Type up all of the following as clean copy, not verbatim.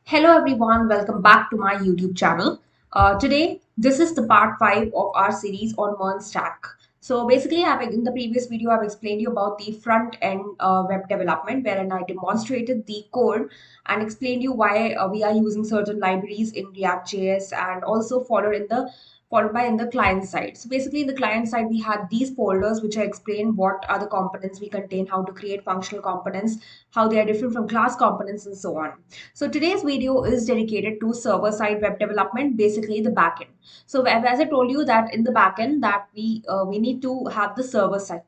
Hello everyone, welcome back to my YouTube channel. Today, this is the part 5 of our series on MERN stack. So basically, in the previous video, I've explained you about the front end web development, wherein I demonstrated the code and explained you why we are using certain libraries in React.js and also followed by in the client side. So basically, in the client side, we had these folders which I explained what are the components we contain, how to create functional components, how they are different from class components, and so on. So today's video is dedicated to server-side web development, basically the backend. So as I told you that in the backend that we need to have the server side.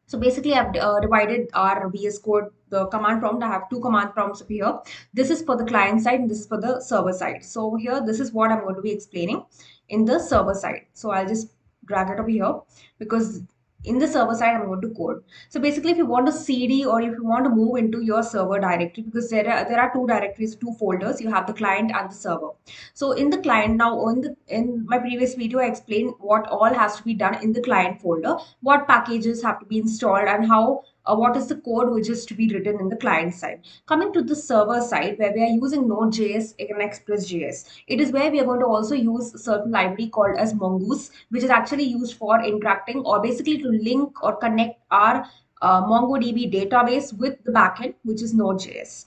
So basically, I've divided our VS Code, the command prompt. I have two command prompts here. This is for the client side and this is for the server side. So here, this is what I'm going to be explaining in the server side. So I'll just drag it over here because in the server side, I'm going to code. So basically, if you want to CD or if you want to move into your server directory, because there are two directories, two folders, you have the client and the server. So in the client now, in my previous video, I explained what all has to be done in the client folder, what packages have to be installed, and how what is the code which is to be written in the client side. Coming to the server side, where we are using Node.js and expressjs, it is where we are going to also use a certain library called as Mongoose, which is actually used for interacting or basically to link or connect our MongoDB database with the backend, which is Node.js.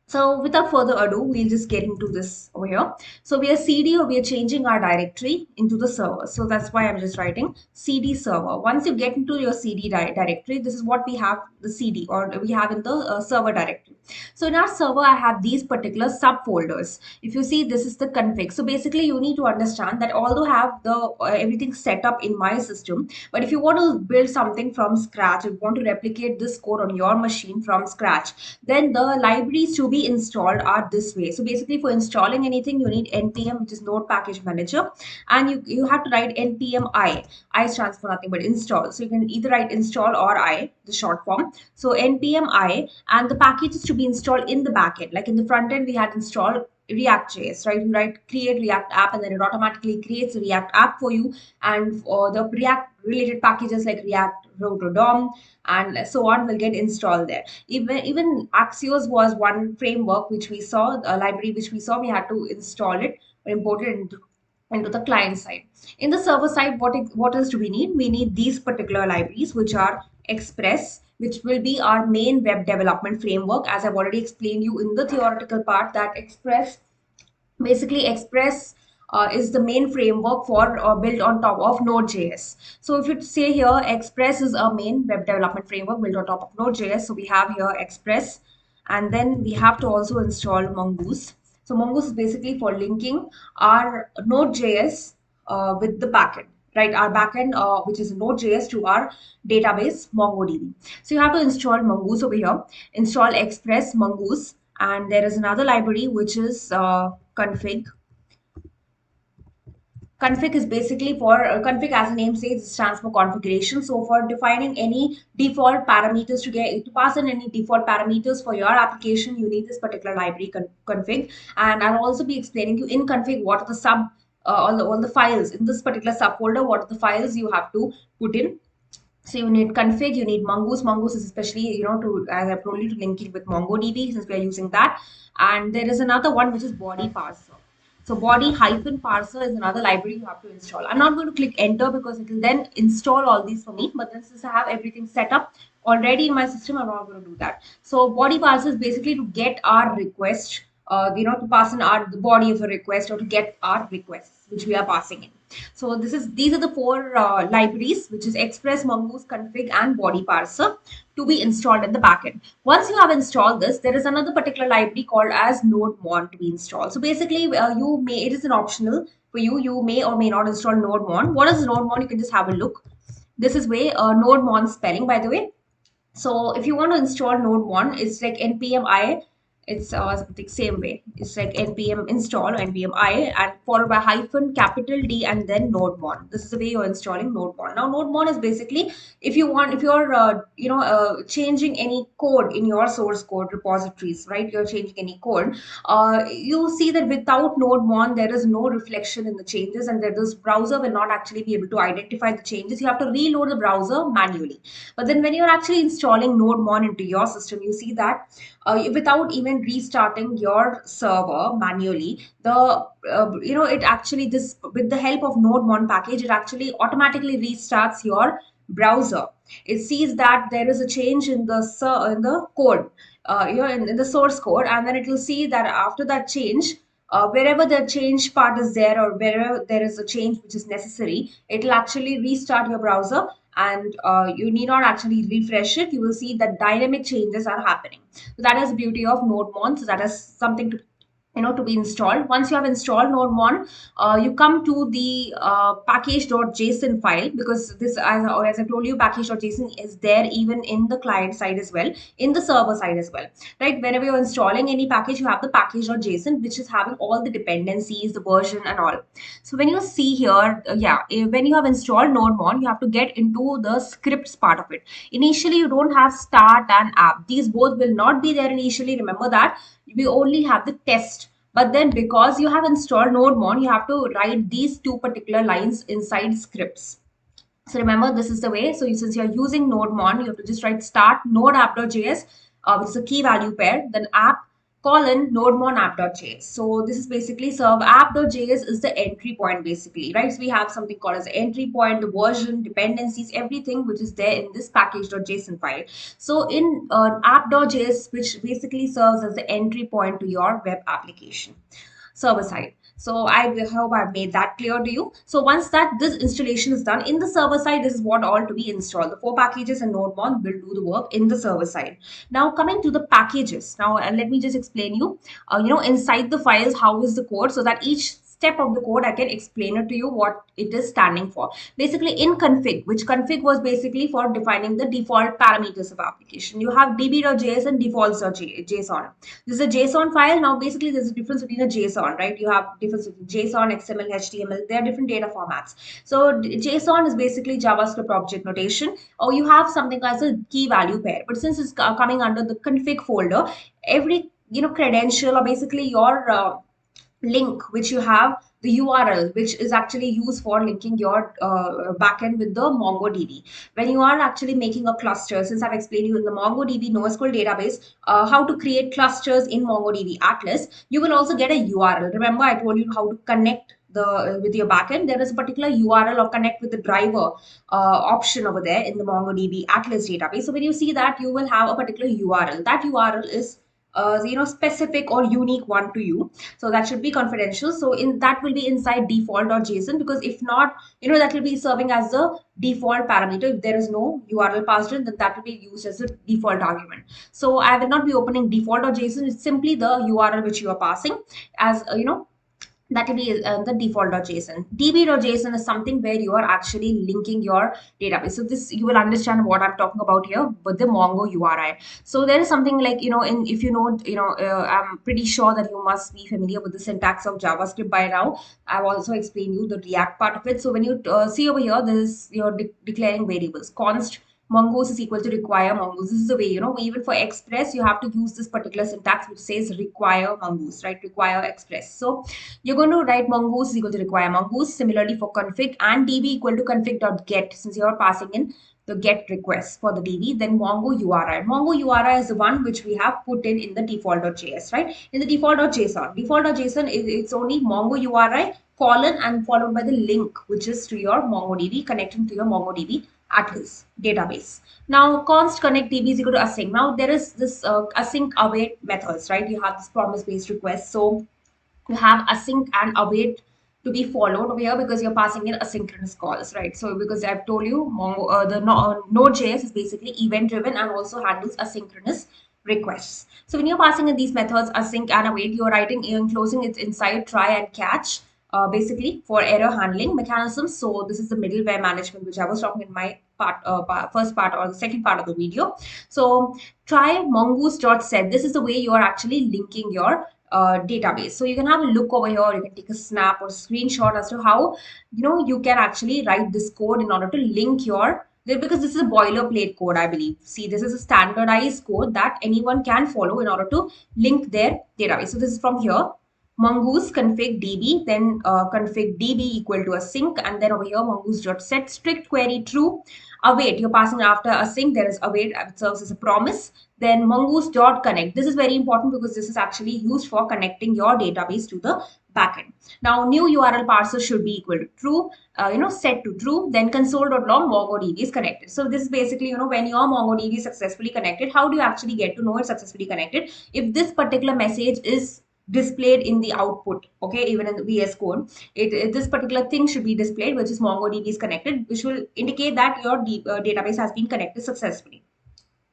So without further ado, we'll just get into this over here. So we are CD, or we are changing our directory into the server. So that's why I'm just writing CD server. Once you get into your CD directory, this is what we have the CD or we have in the server directory. So in our server, I have these particular subfolders. If you see, this is the config. So basically, you need to understand that although I have the everything set up in my system, but if you want to build something from scratch, if you want to replicate this code on your machine from scratch, then the libraries to be installed are this way. So basically, for installing anything, you need npm, which is Node Package Manager, and you have to write npm I. I stands for nothing but install. So you can either write install or I, the short form. So npm I, and the package is to be installed in the backend. Like in the front end, we had installed React.js, right? You write create React app, and then it automatically creates a React app for you. And the React related packages like React Rotodom and so on will get installed there. Even Axios was one framework which we saw, a library which we saw. We had to install it or import it into the client side. In the server side, what else do we need? We need these particular libraries, which are Express, which will be our main web development framework. As I've already explained you in the theoretical part, that Express is the main framework for built on top of Node.js. So if you say here, Express is a main web development framework built on top of Node.js. So we have here Express, and then we have to also install Mongoose. So Mongoose is basically for linking our Node.js with the backend, right? Our backend, which is Node.js, to our database MongoDB. So you have to install Mongoose over here, install Express Mongoose, and there is another library which is config. Config is basically for config, as the name says, it stands for configuration. So for defining any default parameters to pass in any default parameters for your application, you need this particular library config. And I'll also be explaining you in config what are the all the files in this particular subfolder, what are the files you have to put in. So you need config, you need Mongoose. Mongoose is especially, to, as I've told you, to link it with MongoDB, since we are using that. And there is another one which is body parser. So body hyphen parser is another library you have to install. I'm not going to click enter because it will then install all these for me. But since I have everything set up already in my system, I'm not going to do that. So body parser is basically to get our request, to pass in the body of a request, or to get our requests which we are passing in. So these are the four libraries, which is Express, Mongoose, Config, and Body Parser, to be installed in the backend. Once you have installed this, there is another particular library called as nodemon to be installed. So basically, it is an optional for you. You may or may not install nodemon. What is nodemon? You can just have a look. This is way nodemon spelling, by the way. So if you want to install nodemon, it's like npm I. It's the same way. It's like npm install, npm I, and followed by hyphen capital D and then nodemon. This is the way you're installing nodemon. Now nodemon is basically, if you're changing any code in your source code repositories, right? You're changing any code. You see that without nodemon, there is no reflection in the changes, and that this browser will not actually be able to identify the changes. You have to reload the browser manually. But then when you're actually installing nodemon into your system, you see that without even in restarting your server manually, it actually, this with the help of nodemon package, it actually automatically restarts your browser. It sees that there is a change in the code, in the source code, and then it will see that after that change, wherever the change part is there, or wherever there is a change which is necessary, it will actually restart your browser, and you need not actually refresh it. You will see that dynamic changes are happening. So that is the beauty of nodemon. So that is something to, to be installed. Once you have installed nodemon, you come to the package.json file, because this, as I told you, package.json is there even in the client side as well, in the server side as well, right? Whenever you're installing any package, you have the package.json, which is having all the dependencies, the version and all. So when you see here, when you have installed nodemon, you have to get into the scripts part of it. Initially, you don't have start and app. These both will not be there initially. Remember that we only have the test. But then, because you have installed nodemon, you have to write these two particular lines inside scripts. So remember, this is the way. So since you're using nodemon, you have to just write start node app.js, which is a key value pair, then app colon nodemon app.js. So this is basically serve app.js is the entry point basically, right? So we have something called as entry point, the version, dependencies, everything which is there in this package.json file. So in app.js, which basically serves as the entry point to your web application server side. So I hope I've made that clear to you. So once that this installation is done in the server side, this is what all to be installed. The 4 packages and nodemon will do the work in the server side. Now coming to the packages. Now let me just explain you, inside the files, how is the code, so that each step of the code I can explain it to you what it is standing for. Basically in config, which config was basically for defining the default parameters of application. You have db.js and defaults.json. This is a JSON file. Now, basically, there's a difference between a JSON, right? You have difference between JSON, XML, HTML. There are different data formats. So JSON is basically JavaScript object notation, or you have something as a key value pair. But since it's coming under the config folder, every credential, or basically your link which you have, the URL which is actually used for linking your backend with the MongoDB. When you are actually making a cluster, since I've explained you in the MongoDB NoSQL database how to create clusters in MongoDB Atlas, you will also get a URL. Remember, I told you how to connect with your backend. There is a particular URL or connect with the driver option over there in the MongoDB Atlas database. So when you see that, you will have a particular URL. That URL is specific or unique one to you, so that should be confidential. So in that will be inside default.json, because if not, that will be serving as the default parameter. If there is no URL passed in, then that will be used as a default argument. So I will not be opening default.json. It's simply the URL which you are passing as that will be the default.json. db.json is something where you are actually linking your database. So this, you will understand what I'm talking about here with the Mongo URI. So there is something like, if I'm pretty sure that you must be familiar with the syntax of JavaScript by now. I've also explained you the React part of it. So when you see over here, this is you're declaring variables. Const Mongoose is equal to require Mongoose. This is the way, even for Express, you have to use this particular syntax which says require Mongoose, right? Require Express. So you're going to write Mongoose is equal to require Mongoose. Similarly for config, and db equal to config.get, since you're passing in the get request for the db. Then Mongo URI. Mongo URI is the one which we have put in the default.js, right? In the default.json. Default.json is it's only Mongo URI colon and followed by the link which is to your MongoDB, connecting to your MongoDB Atlas database. Now const connect db is equal to async. Now there is this async await methods, right? You have this promise based request. So you have async and await to be followed over here, because you're passing in asynchronous calls, right? So because I've told you, nodejs is basically event driven and also handles asynchronous requests. So when you're passing in these methods async and await, you're writing enclosing its inside try and catch, basically for error handling mechanisms. So this is the middleware management which I was talking in my first part or the second part of the video. So try mongoose.set. This is the way you are actually linking your database. So you can have a look over here, you can take a snap or screenshot as to how you can actually write this code in order to link your, because this is a boilerplate code, I believe. See, this is a standardized code that anyone can follow in order to link their database. So this is from here, Mongoose config db, then config db equal to async, and then over here mongoose.set strict query true, Await, you're passing after async, there is await, it serves as a promise. Then mongoose.connect. This is very important because this is actually used for connecting your database to the backend. Now, new URL parser should be equal to true, set to true. Then console.log MongoDB is connected. So this is basically, when your MongoDB is successfully connected, how do you actually get to know it's successfully connected? If this particular message is displayed in the output, okay, even in the VS code, this particular thing should be displayed, which is MongoDB is connected, which will indicate that your database has been connected successfully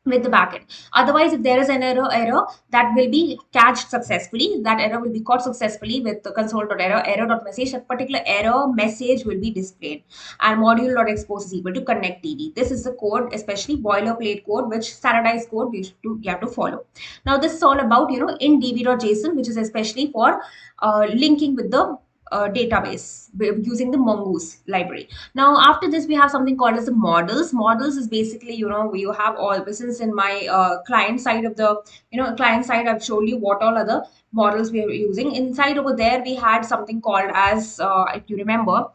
with the backend. Otherwise, if there is an error that will be catched successfully, that error will be caught successfully with the console.error.message, that particular error message will be displayed. And module.expose is equal to connect DB. This is the code, especially boilerplate code, which standardized code you have to follow. Now, this is all about, in db.json, which is especially for linking with the database using the Mongoose library. Now, after this, we have something called as the models. Models is basically, you have all, since in my client side of the, client side, I've shown you what all other models we are using. Inside over there, we had something called as, if you remember,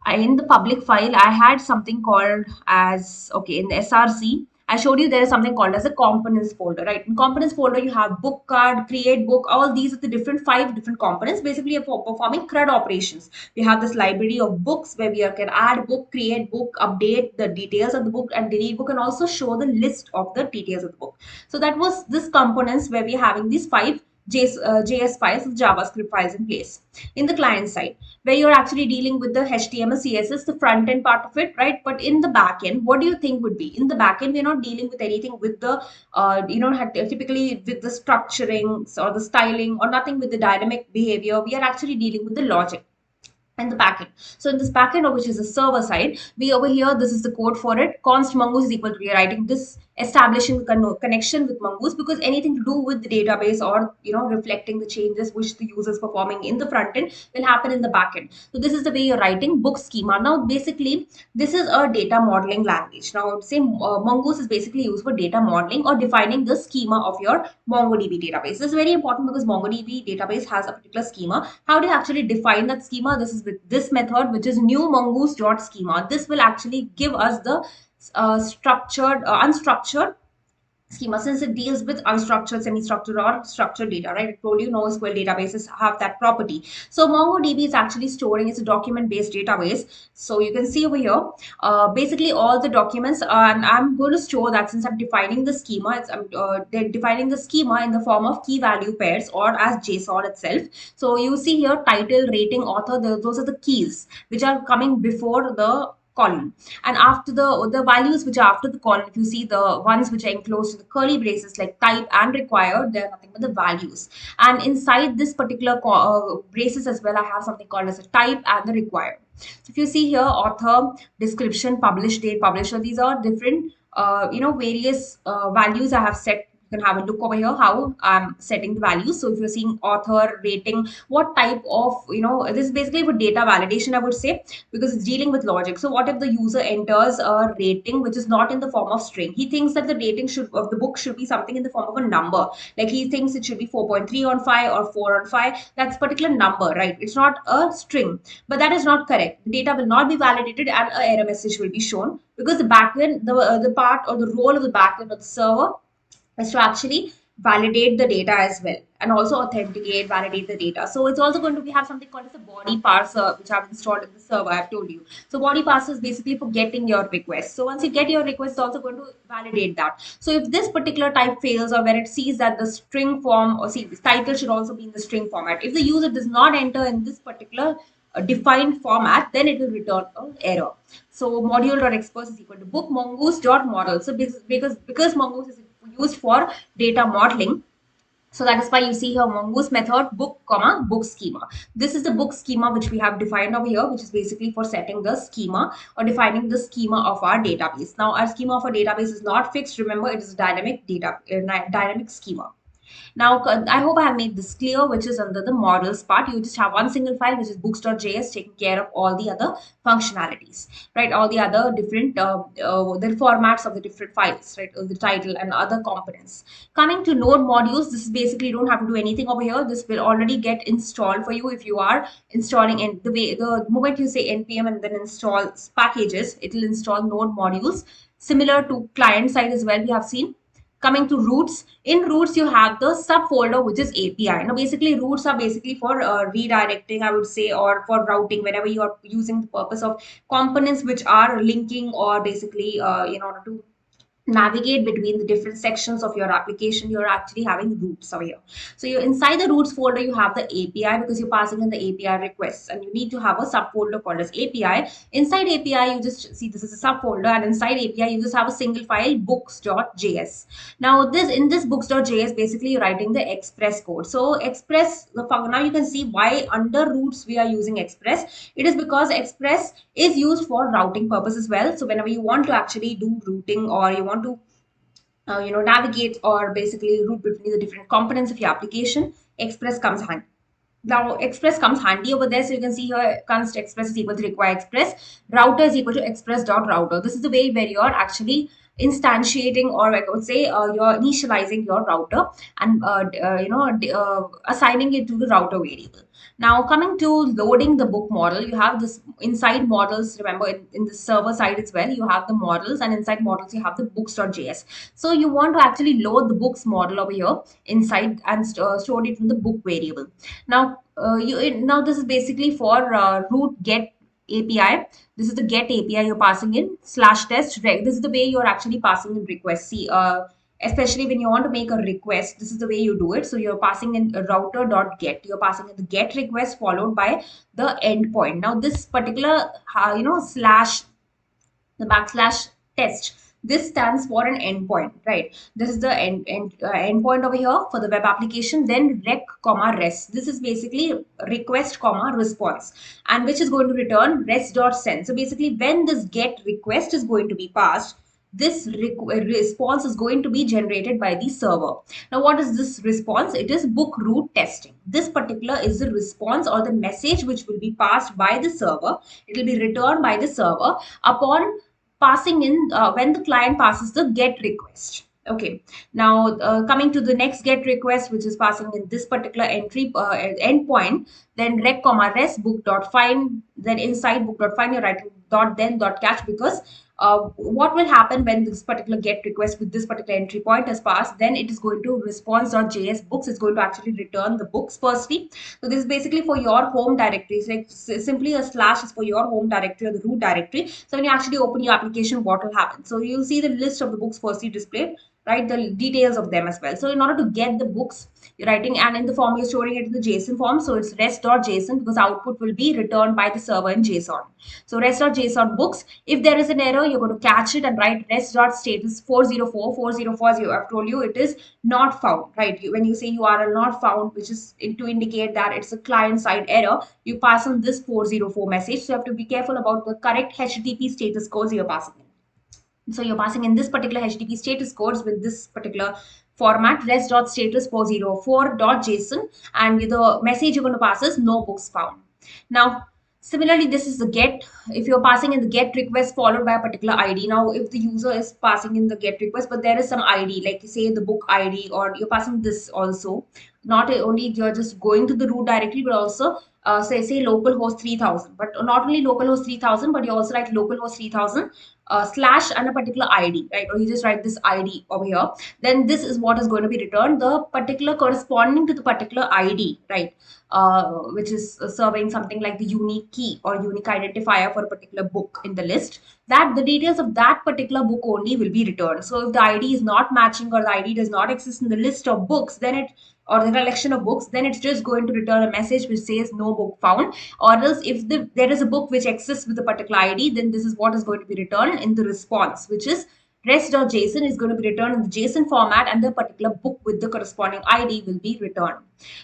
in the public file, I had something called as, okay, in the SRC, I showed you there is something called as a components folder, right? In components folder, you have book card, create book, all these are the five different components, basically for performing CRUD operations. We have this library of books where we can add book, create book, update the details of the book, and delete book, and also show the list of the details of the book. So that was this components where we're having these five JS files, JavaScript files in place. In the client side, where you're actually dealing with the HTML, CSS, the front end part of it, right? But in the back end, what do you think would be? In the back end, we're not dealing with anything with the, typically with the structuring or the styling or nothing with the dynamic behavior. We are actually dealing with the logic and the backend. So in this backend, which is the server side, we over here, this is the code for it. Const mongoose is equal to rewriting this, establishing the connection with mongoose, because anything to do with the database or reflecting the changes which the user is performing in the front end will happen in the backend. So this is the way you're writing book schema. Now basically this is a data modeling language. Now say mongoose is basically used for data modeling or defining the schema of your MongoDB database. This is very important because MongoDB database has a particular schema. How do you actually define that schema? This is with this method, which is new mongoose.schema. This will actually give us the unstructured schema, since it deals with unstructured, semi-structured, or structured data, right? I told you NoSQL databases have that property. So MongoDB is actually storing, it's a document-based database. So you can see over here, basically all the documents, and I'm going to store that since I'm defining the schema. They're defining the schema in the form of key value pairs or as JSON itself. So you see here, title, rating, author, those are the keys which are coming before the column, and after the values which are after the column, if you see the ones which are enclosed in the curly braces like type and required, they're nothing but the values. And inside this particular braces as well, I have something called as a type and the required. So if you see here, author, description, publish date, publisher, these are different various values I have set. You can have a look over here how I'm setting the values. So if you're seeing author, rating, what type of, this is basically for data validation, I would say, because it's dealing with logic. So what if the user enters a rating which is not in the form of string? He thinks that the rating of the book should be something in the form of a number. Like he thinks it should be 4.3 on 5 or 4 on 5. That's particular number, right? It's not a string, but that is not correct. The data will not be validated and an error message will be shown, because the backend, the part or the role of the backend of the server is to actually validate the data as well, and also authenticate, validate the data. So it's also going to be have something called as a body parser, which I've installed in the server, I've told you. So body parser is basically for getting your request. So once you get your request, it's also going to validate that. So if this particular type fails, or where it sees that the string form, or see this title should also be in the string format, if the user does not enter in this particular defined format, then it will return an error. So module.expose is equal to book mongoose.model. So because mongoose is used for data modeling, so that is why you see here mongoose method book comma book schema. This is the book schema which we have defined over here, which is basically for setting the schema or defining the schema of our database. Now our schema of our database is not fixed. Remember, it is a dynamic dynamic schema. Now, I hope I have made this clear, which is under the models part. You just have one single file, which is books.js, taking care of all the other functionalities, right? All the other different, the formats of the different files, right? The title and other components. Coming to node modules, this is basically, you don't have to do anything over here. This will already get installed for you if you are installing, and the moment you say npm and then install packages, it will install node modules, similar to client side as well, we have seen. Coming to roots, in roots you have the subfolder which is api. Now basically roots are basically for redirecting, I would say, or for routing whenever you are using the purpose of components which are linking, or basically in order to navigate between the different sections of your application, you're actually having roots over here. So you're inside the roots folder, you have the API, because you're passing in the API requests, and you need to have a subfolder called as API. Inside API, you just see this is a subfolder, and inside API, you just have a single file, books.js. Now this, in this books.js, basically you're writing the express code. So express, now you can see why under roots we are using express. It is because express is used for routing purpose as well. So whenever you want to actually do routing, or you want to navigate or basically route between the different components of your application, express comes handy. Now express comes handy over there. So you can see here const express is equal to require express, router is equal to express dot router. This is the way where you're actually instantiating, or I would say you're initializing your router, and assigning it to the router variable. Now coming to loading the book model, you have this inside models. Remember, in the server side as well, you have the models, and inside models you have the books.js. So you want to actually load the books model over here inside, and store it in the book variable. Now now this is basically for root get API. This is the get API you're passing in /test reg. This is the way you're actually passing in request. See, especially when you want to make a request, this is the way you do it. So you're passing in a router.get. You're passing in the get request followed by the endpoint. Now this particular slash, the backslash test, this stands for an endpoint, right? This is the endpoint over here for the web application. Then rec comma res, this is basically request comma response, and which is going to return res.send. So basically when this get request is going to be passed, this response is going to be generated by the server. Now what is this response? It is book root testing. This particular is the response or the message which will be passed by the server. It will be returned by the server upon passing in, when the client passes the get request. Okay, now coming to the next get request, which is passing in this particular entry endpoint, then rec comma res book dot find. Then inside book dot find, you're writing dot then dot catch, because what will happen when this particular get request with this particular entry point is passed, then it is going to response.js books. It's going to actually return the books firstly. So this is basically for your home directory. So like simply a slash is for your home directory or the root directory. So when you actually open your application, what will happen? So you'll see the list of the books firstly displayed, right? The details of them as well. So in order to get the books, you're writing, and in the form you're storing it in the JSON form. So it's rest.json, because output will be returned by the server in JSON. So rest.json books. If there is an error, you're going to catch it and write rest.status 404 4040. I've told you it is not found, right? When you say URL not found, which is to indicate that it's a client side error, you pass on this 404 message. So you have to be careful about the correct HTTP status codes you're passing in. So you're passing in this particular HTTP status codes with this particular format, rest.status 404.json, and the message you're going to pass is no books found. Now, similarly, this is the get. If you're passing in the get request followed by a particular ID. Now, if the user is passing in the get request, but there is some ID, like you say the book ID, or you're passing this also. Not only you're just going to the root directory, but also say localhost 3000. But not only localhost 3000, but you also write localhost 3000 slash and a particular ID, right? Or you just write this ID over here. Then this is what is going to be returned, the particular corresponding to the particular ID, right? Which is serving something like the unique key or unique identifier for a particular book in the list. That the details of that particular book only will be returned. So if the ID is not matching, or the ID does not exist in the list of books, then it, or the collection of books, then it's just going to return a message which says no book found. Or else if there is a book which exists with a particular ID, then this is what is going to be returned in the response, which is rest.json is going to be returned in the JSON format, and the particular book with the corresponding ID will be returned.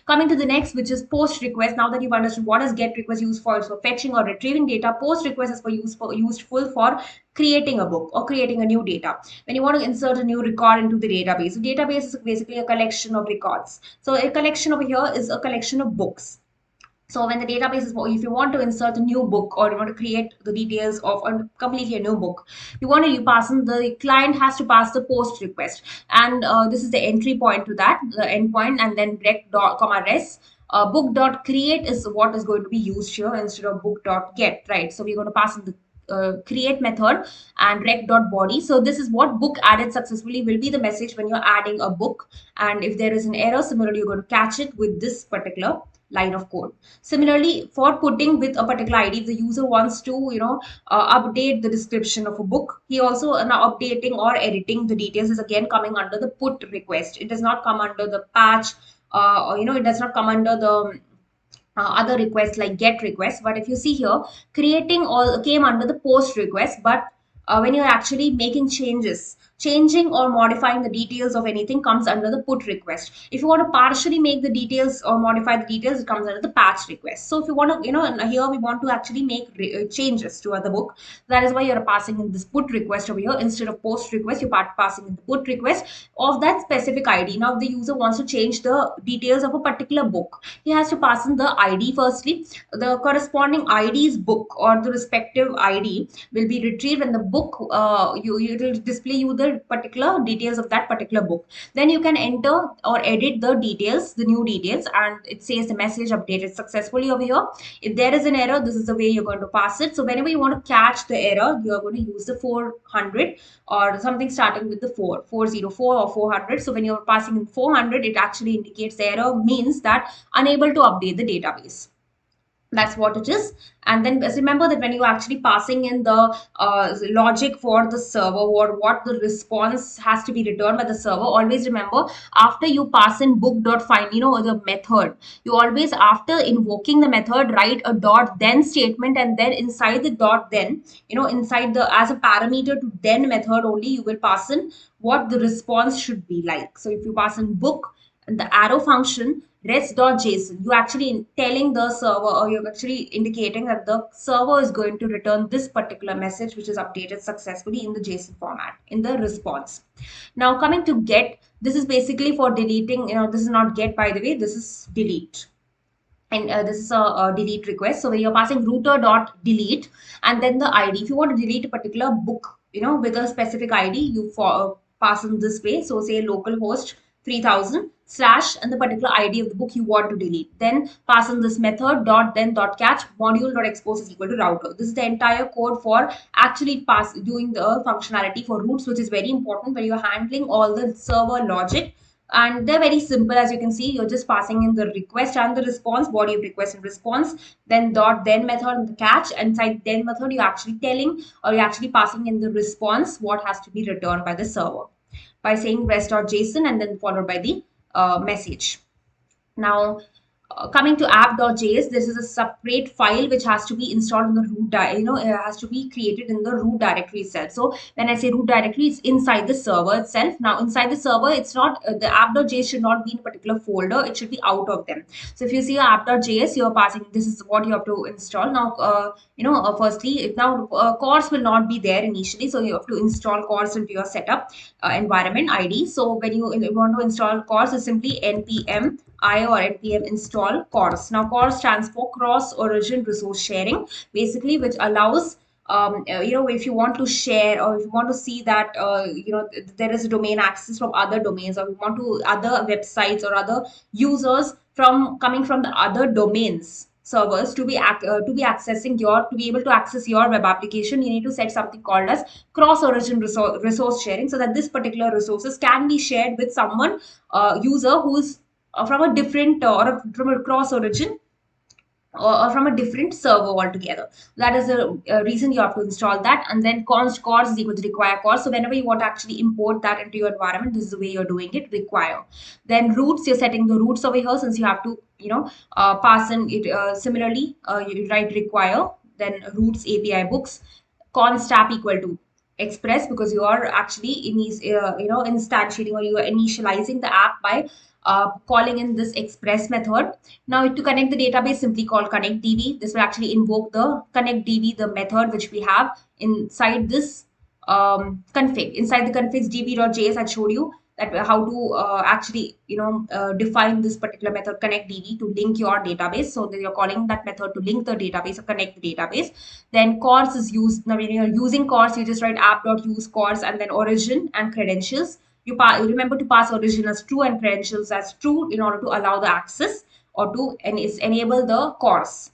Coming to the next, which is post request. Now that you've understood what is get request used for, so fetching or retrieving data, post request is useful for creating a book or creating a new data. When you want to insert a new record into the database, the database is basically a collection of records. So a collection over here is a collection of books. So when the database is, if you want to insert a new book or you want to create the details of a completely a new book, you pass in, the client has to pass the post request, and this is the entry point to that, the endpoint, and then rec dot comma res. Book dot create is what is going to be used here instead of book dot get, right? So we're going to pass in the create method and rec dot body. So this is what book added successfully will be the message when you're adding a book, and if there is an error, similarly you're going to catch it with this particular line of code. Similarly, for putting with a particular ID, if the user wants to, update the description of a book, he also now updating or editing the details is again coming under the put request. It does not come under the patch, or it does not come under the other requests like get requests. But if you see here, creating all came under the post request. But when you're actually making changes, changing or modifying the details of anything comes under the put request. If you want to partially make the details or modify the details, it comes under the patch request. So if you want to, here we want to actually make changes to other book, that is why you're passing in this put request over here instead of post request. You're passing in the put request of that specific ID. Now if the user wants to change the details of a particular book, he has to pass in the ID firstly. The corresponding ID's book or the respective ID will be retrieved, and the book, it will display you the particular details of that particular book. Then you can enter or edit the details, the new details, and it says the message updated successfully over here. If there is an error, this is the way you're going to pass it. So whenever you want to catch the error, you're going to use the 400 or something starting with the 404 or 400. So when you're passing in 400, it actually indicates the error means that unable to update the database. That's what it is. And then remember that when you're actually passing in the logic for the server, or what the response has to be returned by the server, always remember, after you pass in book.find, the method, you always, after invoking the method, write a dot then statement, and then inside the dot then, inside the, as a parameter to then method only, you will pass in what the response should be like. So if you pass in book and the arrow function rest.json, you actually telling the server, or you're actually indicating that the server is going to return this particular message, which is updated successfully in the JSON format in the response. Now coming to get, this is basically for deleting, this is not get, by the way, this is delete. And this is a delete request. So when you're passing router.delete and then the ID, if you want to delete a particular book, with a specific ID, you pass in this way. So say localhost 3000 slash and the particular ID of the book you want to delete. Then pass in this method dot then dot catch module dot expose is equal to router. This is the entire code for actually doing the functionality for routes, which is very important when you're handling all the server logic. And they're very simple. As you can see, you're just passing in the request and the response, body of request and response, then dot then method and the catch. Inside then method, you're actually telling, or you're actually passing in the response what has to be returned by the server by saying rest.json and then followed by the message. Now coming to app.js, this is a separate file which has to be installed in the root, it has to be created in the root directory itself. So when I say root directory, it's inside the server itself. Now inside the server, it's not, the app.js should not be in a particular folder, it should be out of them. So if you see app.js, you're passing, this is what you have to install. Now firstly, now CORS will not be there initially, so you have to install CORS into your setup environment ID. So when you want to install CORS, it's simply npm I or npm install CORS. Now CORS stands for cross origin resource sharing, basically, which allows if you want to share, or if you want to see that there is a domain access from other domains, or you want to other websites or other users from coming from the other domains servers to be accessing to be able to access your web application, you need to set something called as cross origin resource sharing, so that this particular resources can be shared with someone user who's from a different or from a cross origin or from a different server altogether. That is the reason you have to install that. And then const CORS is equal to require CORS. So whenever you want to actually import that into your environment, this is the way you're doing it, require. Then roots, you're setting the roots over here, since you have to pass in it. Similarly, you write require, then roots API books, const app equal to Express, because you are actually instantiating, or you are initializing the app by calling in this express method. Now to connect the database, simply call connectdb. This will actually invoke the connectdb, the method which we have inside this config. Inside the configs db.js, I showed you that how to actually define this particular method connectdb to link your database. So that you're calling that method to link the database or connect the database. Then cors is used. Now when you're using cors, you just write app.use cors and then origin and credentials. You remember to pass origin as true and credentials as true in order to allow the access or to enable the cors.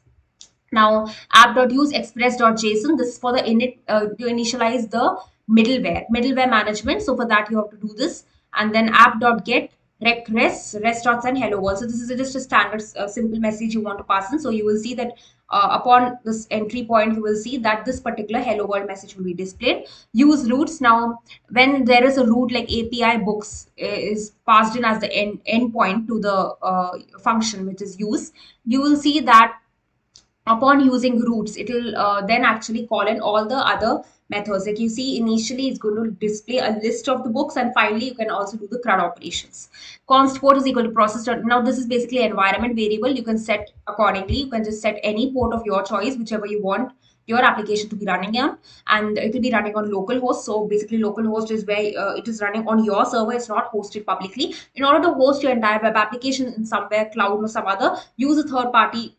Now, app.use express.json. This is for the init to initialize the middleware management. So for that, you have to do this. And then app.get rest dots and hello world. So this is just a standard simple message you want to pass in. So you will see that upon this entry point, you will see that this particular hello world message will be displayed. Use roots. Now, when there is a root like API books is passed in as the endpoint to the function which is use, you will see that upon using roots, it will then actually call in all the other methods. Like you see, initially it's going to display a list of the books, and finally you can also do the CRUD operations. Const port is equal to process. Now this is basically an environment variable. You can set accordingly. You can just set any port of your choice, whichever you want your application to be running on, and it will be running on localhost. So basically localhost is where it is running on your server. It's not hosted publicly. In order to host your entire web application in somewhere cloud or some other, use a third party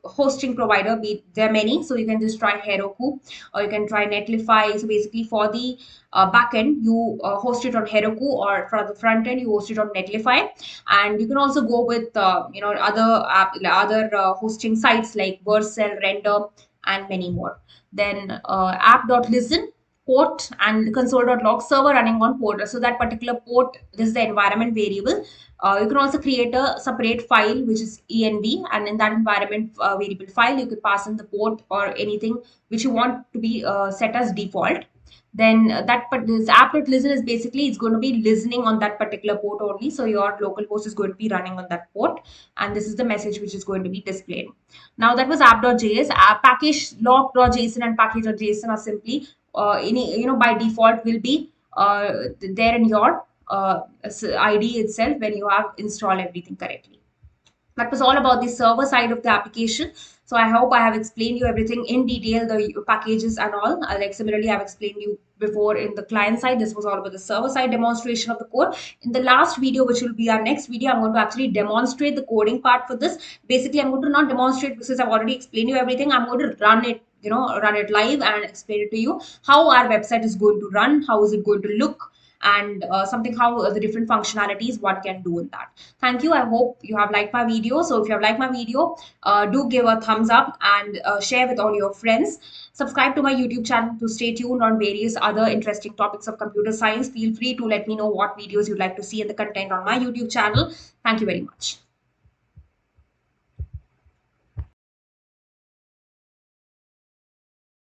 hosting provider. There are many, so you can just try Heroku, or you can try Netlify. So basically for the backend, you host it on Heroku, or for the front end, you host it on Netlify. And you can also go with other hosting sites like Vercel, Render, and many more. Then app.listen, port, and console.log, server running on port. So that particular port, this is the environment variable. You can also create a separate file which is env, and in that environment variable file, you could pass in the port or anything which you want to be set as default. Then but this app.listen is basically, it's going to be listening on that particular port only. So your local host is going to be running on that port, and this is the message which is going to be displayed. Now that was app.js. App package log.json and package.json are simply by default will be there in your ID itself when you have installed everything correctly. That was all about the server side of the application. So I hope I have explained you everything in detail, the packages and all. Like similarly, I've explained you before in the client side. This was all about the server side demonstration of the code. In the last video, which will be our next video, I'm going to actually demonstrate the coding part for this. Basically, I'm going to not demonstrate because I've already explained you everything. I'm going to run it, run it live and explain it to you how our website is going to run, how is it going to look, and something how the different functionalities one can do in that. Thank you. I hope you have liked my video. So if you have liked my video, do give a thumbs up and share with all your friends. Subscribe to my YouTube channel to stay tuned on various other interesting topics of computer science. Feel free to let me know what videos you'd like to see in the content on my YouTube channel. Thank you very much.